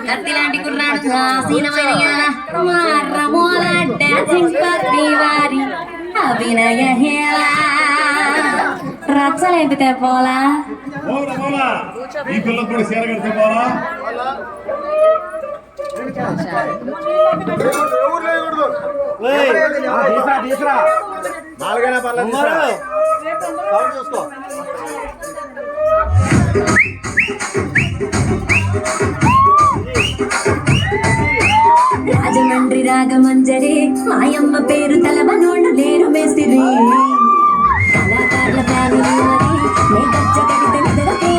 కత్తి లాంటి కుర్రాడు రమోల డాన్సింగ్ పత్రి వారి అభినయ హేళ రచ్చలేపితే పోలా ఈ పిల్లలు కూడా చీర కడితే పోలా నాలుగైనా పర్లేదు చూసుకో రాజమండ్రి రాగమంజరి మాయమ్మ పేరు తలవనోళ్ళు లేరు మేస్తిరి కళాకారుల ఫ్యామిలీ మరి నే గచ్చ కడితే నిద్రపోతు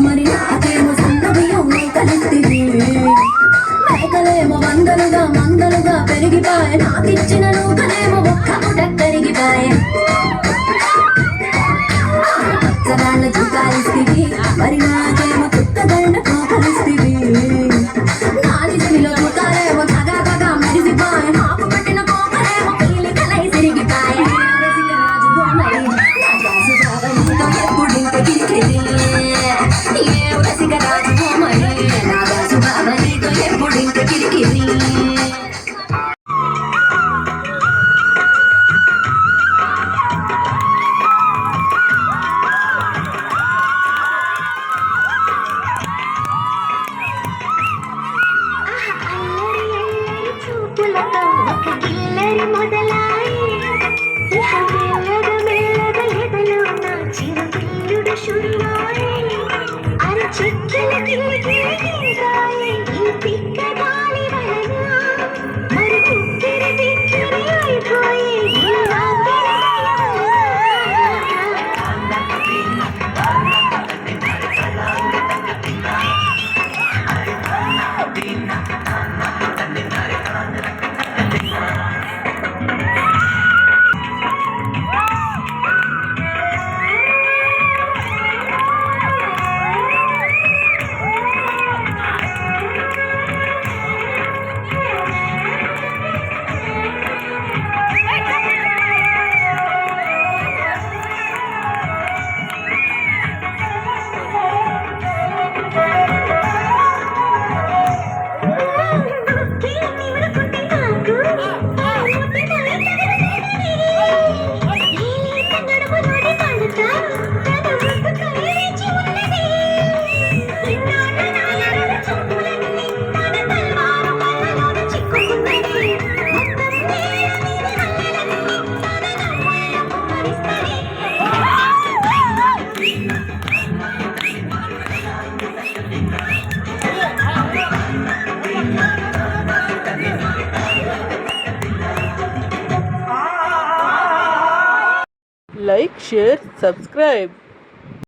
మరి నాకేమో సందడియమ్మ కలిస్తివి మేకలేమో మందలుగా పెరిగిపాయ నాకిచ్చిన నూకలేమో ఒక్క పుట కరిగిపాయ పచ్చరాళ్ళ చూకాలిస్తివి మరి నాకేమో కుక్క దండకో కలిస్తివి నాని చెవిలో చూకాలేమో తగా మెరిసిపాయ నాకు పట్టిన కోపలేమో పీలికలై సిరిగిపాయ రాజు బొమ్మడి నా దాసు బావనితో ఎప్పుడింత గిరికిరి రాజు బొమ్మడి నా దాసు బావనితో ఎప్పుడింత గిరికిరి Like, share, subscribe.